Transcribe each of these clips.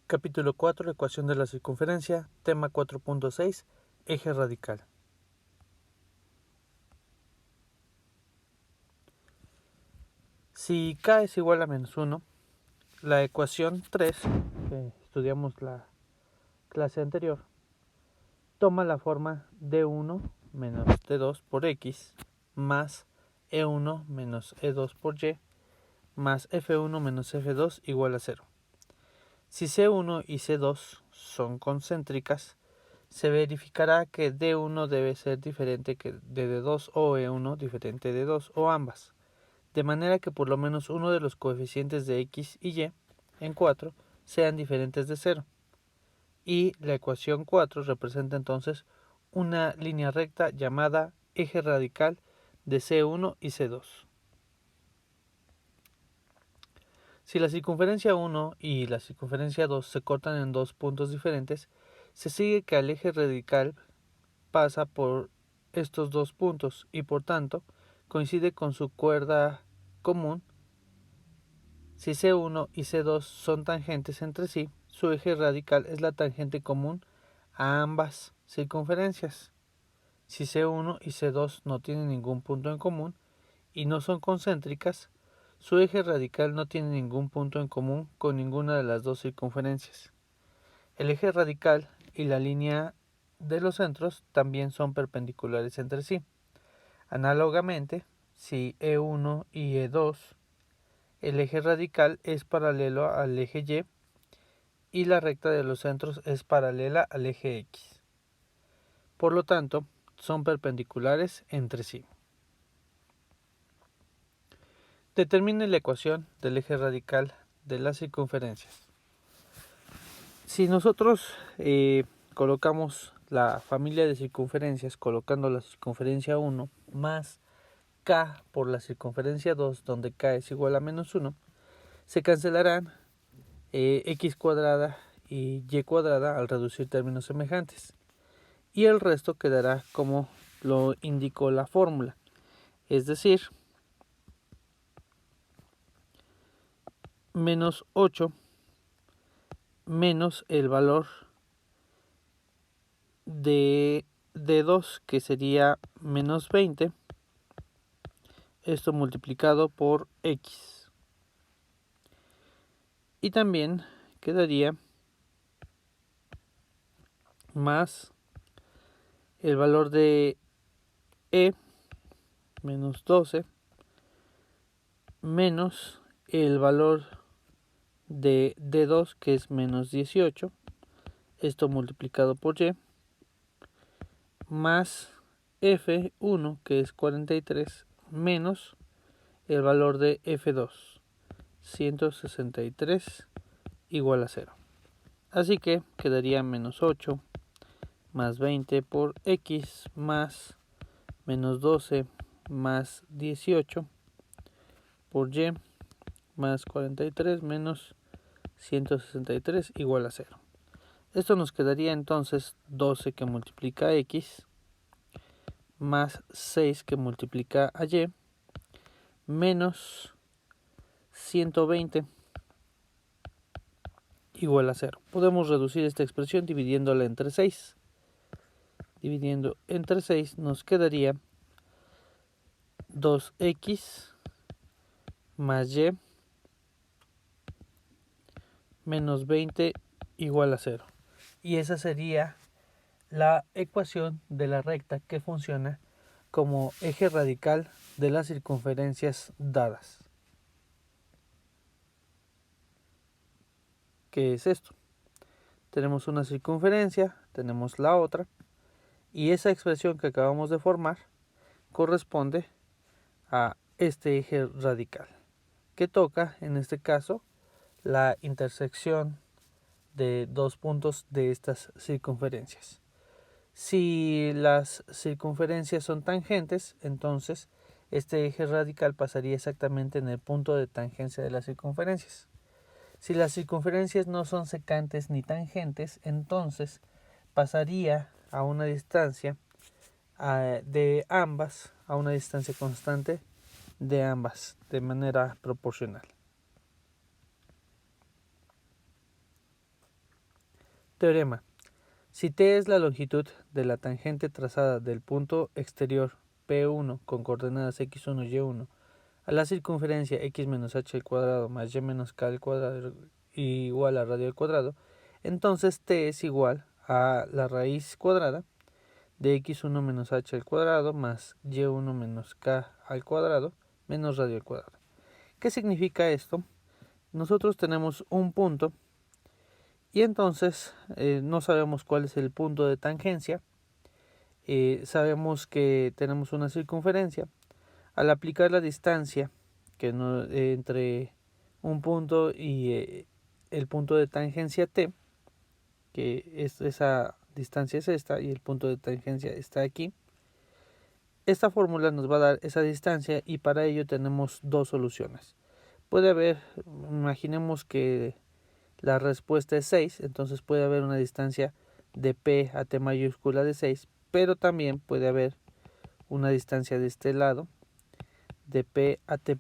Capítulo 4, ecuación de la circunferencia, tema 4.6, eje radical. Si k es igual a menos 1, la ecuación 3, que estudiamos la clase anterior, toma la forma d1 menos d2 por x más e1 menos e2 por y más f1 menos f2 igual a 0. Si C1 y C2 son concéntricas, se verificará que D1 debe ser diferente que de D2 o E1 diferente de 2 o ambas, de manera que por lo menos uno de los coeficientes de x y y en 4 sean diferentes de 0. Y la ecuación 4 representa entonces una línea recta llamada eje radical de C1 y C2. Si la circunferencia 1 y la circunferencia 2 se cortan en dos puntos diferentes, se sigue que el eje radical pasa por estos dos puntos y por tanto coincide con su cuerda común. Si C1 y C2 son tangentes entre sí, su eje radical es la tangente común a ambas circunferencias. Si C1 y C2 no tienen ningún punto en común y no son concéntricas, su eje radical no tiene ningún punto en común con ninguna de las dos circunferencias. El eje radical y la línea de los centros también son perpendiculares entre sí. Análogamente, si E1 y E2, el eje radical es paralelo al eje y la recta de los centros es paralela al eje X. Por lo tanto, son perpendiculares entre sí. Determine la ecuación del eje radical de las circunferencias. Si nosotros colocamos la familia de circunferencias, colocando la circunferencia 1 más k por la circunferencia 2, donde k es igual a menos 1, se cancelarán x cuadrada y y cuadrada al reducir términos semejantes. Y el resto quedará como lo indicó la fórmula, es decir, menos 8 menos el valor de d2, que sería menos 20, esto multiplicado por x. Y también quedaría más el valor de e, menos 12, menos el valor de d2, que es menos 18, esto multiplicado por y, más f1, que es 43, menos el valor de f2, 163, igual a 0. Así que quedaría menos 8 más 20 por x más menos 12 más 18 por y más 43 menos 163 igual a 0. Esto nos quedaría entonces 12 que multiplica a x más 6 que multiplica a y menos 120 igual a 0. Podemos reducir esta expresión dividiéndola entre 6. Dividiendo entre 6 nos quedaría 2x más y menos 20 igual a 0. Y esa sería la ecuación de la recta que funciona como eje radical de las circunferencias dadas. ¿Qué es esto? Tenemos una circunferencia, tenemos la otra, y esa expresión que acabamos de formar corresponde a este eje radical, que toca, en este caso, la intersección de dos puntos de estas circunferencias. Si las circunferencias son tangentes, entonces este eje radical pasaría exactamente en el punto de tangencia de las circunferencias. Si las circunferencias no son secantes ni tangentes, entonces pasaría a una distancia de ambas, a una distancia constante de ambas, de manera proporcional. Teorema. Si t es la longitud de la tangente trazada del punto exterior P1 con coordenadas x1 y y1 a la circunferencia x menos h al cuadrado más y menos k al cuadrado igual a radio al cuadrado, entonces t es igual a la raíz cuadrada de x1 menos h al cuadrado más y1 menos k al cuadrado menos radio al cuadrado. ¿Qué significa esto? Nosotros tenemos un punto y entonces no sabemos cuál es el punto de tangencia. Sabemos que tenemos una circunferencia. Al aplicar la distancia que entre un punto y el punto de tangencia t, que esa distancia es esta y el punto de tangencia está aquí, esta fórmula nos va a dar esa distancia y para ello tenemos dos soluciones. Puede haber, imaginemos que la respuesta es 6, entonces puede haber una distancia de p a t mayúscula de 6, pero también puede haber una distancia de este lado de p a t'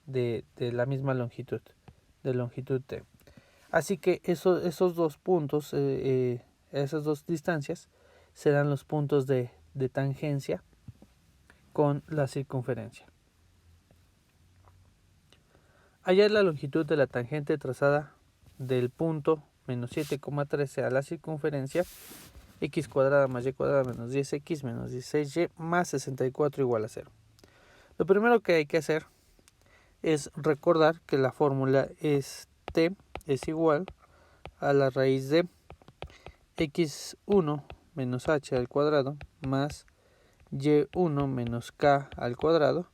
de la misma longitud, de longitud t. Así que esos dos puntos, esas dos distancias, serán los puntos de tangencia con la circunferencia. Hallar la longitud de la tangente trazada del punto menos 7,13 a la circunferencia x cuadrada más y cuadrada menos 10x menos 16y más 64 igual a 0. Lo primero que hay que hacer es recordar que la fórmula es t es igual a la raíz de x1 menos h al cuadrado más y1 menos k al cuadrado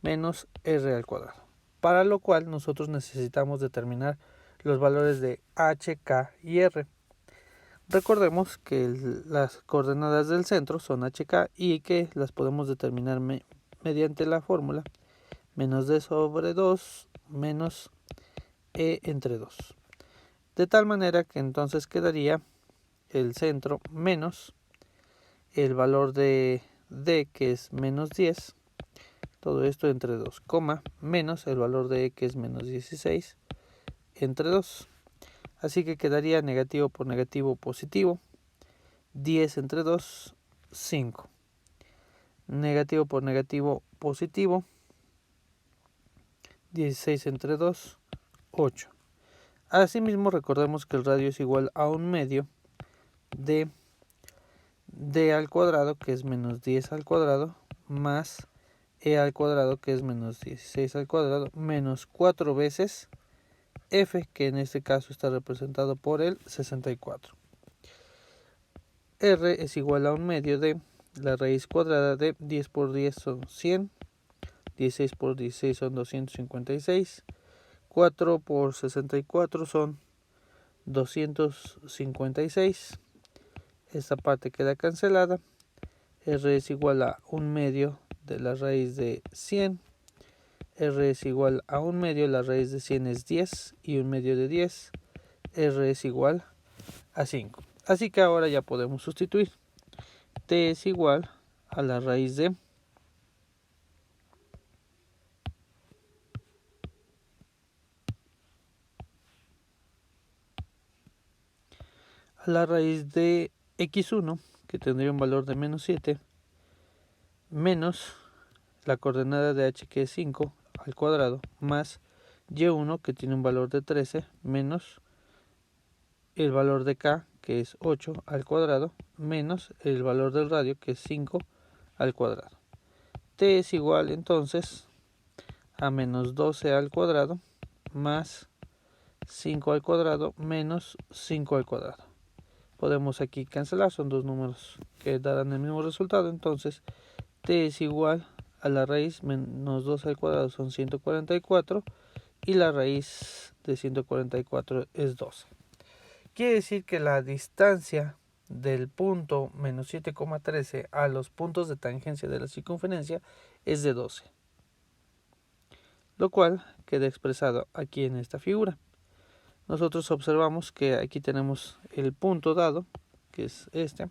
menos r al cuadrado, para lo cual nosotros necesitamos determinar los valores de h, k y r. Recordemos que las coordenadas del centro son h, k y que las podemos determinar mediante la fórmula menos d sobre 2 menos e entre 2. De tal manera que entonces quedaría el centro menos el valor de d, que es menos 10, todo esto entre 2, menos el valor de e, que es menos 16, entre 2. Así que quedaría negativo por negativo positivo, 10 entre 2, 5. Negativo por negativo positivo, 16 entre 2, 8. Asimismo, recordemos que el radio es igual a un medio de d al cuadrado, que es menos 10 al cuadrado, más e al cuadrado, que es menos 16 al cuadrado, menos 4 veces f, que en este caso está representado por el 64. R es igual a un medio de la raíz cuadrada de 10 por 10 son 100, 16 por 16 son 256, 4 por 64 son 256. Esta parte queda cancelada. R es igual a un medio de la raíz de 100. R es igual a un medio, la raíz de 100 es 10 y un medio de 10. R es igual a 5. Así que ahora ya podemos sustituir. T es igual a la raíz de x1, que tendría un valor de menos 7, menos la coordenada de h, que es 5 al cuadrado, más y1, que tiene un valor de 13, menos el valor de k, que es 8 al cuadrado, menos el valor del radio, que es 5 al cuadrado. T es igual entonces a menos 12 al cuadrado más 5 al cuadrado menos 5 al cuadrado. Podemos aquí cancelar, son dos números que darán el mismo resultado. Entonces t es igual a la raíz menos 2 al cuadrado son 144 y la raíz de 144 es 12. Quiere decir que la distancia del punto menos 7,13 a los puntos de tangencia de la circunferencia es de 12, lo cual queda expresado aquí en esta figura. Nosotros observamos que aquí tenemos el punto dado, que es este,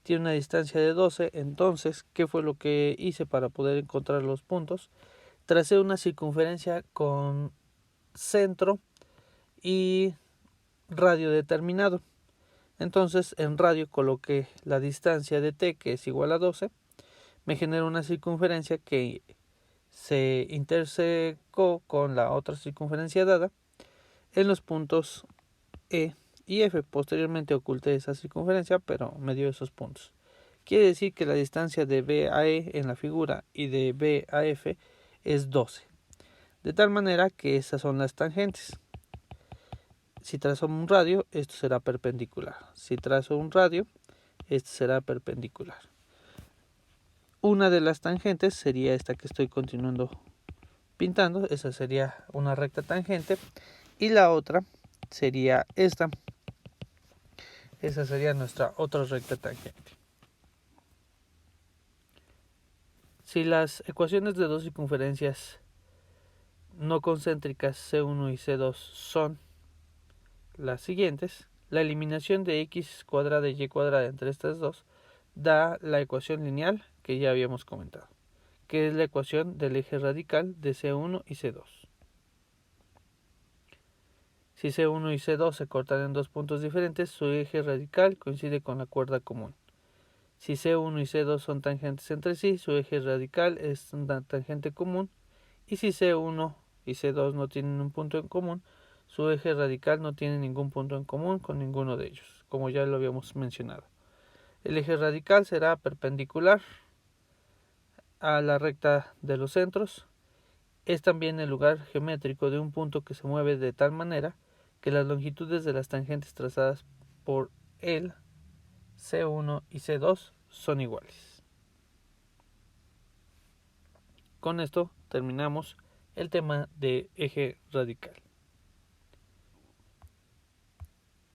tiene una distancia de 12, entonces, ¿qué fue lo que hice para poder encontrar los puntos? Tracé una circunferencia con centro y radio determinado. Entonces en radio coloqué la distancia de t, que es igual a 12, me genera una circunferencia que se intersecó con la otra circunferencia dada en los puntos E y F. Posteriormente oculté esa circunferencia, pero me dio esos puntos. Quiere decir que la distancia de B a E en la figura y de B a F es 12. De tal manera que esas son las tangentes. Si trazo un radio, esto será perpendicular. Si trazo un radio, esto será perpendicular. Una de las tangentes sería esta que estoy continuando pintando. Esa sería una recta tangente. Y la otra sería esta. Esa sería nuestra otra recta tangente. Si las ecuaciones de dos circunferencias no concéntricas C1 y C2 son las siguientes, la eliminación de x cuadrada y y cuadrada entre estas dos da la ecuación lineal que ya habíamos comentado, que es la ecuación del eje radical de C1 y C2. Si C1 y C2 se cortan en dos puntos diferentes, su eje radical coincide con la cuerda común. Si C1 y C2 son tangentes entre sí, su eje radical es una tangente común. Y si C1 y C2 no tienen un punto en común, su eje radical no tiene ningún punto en común con ninguno de ellos, como ya lo habíamos mencionado. El eje radical será perpendicular a la recta de los centros. Es también el lugar geométrico de un punto que se mueve de tal manera que las longitudes de las tangentes trazadas por él, C1 y C2, son iguales. Con esto terminamos el tema de eje radical.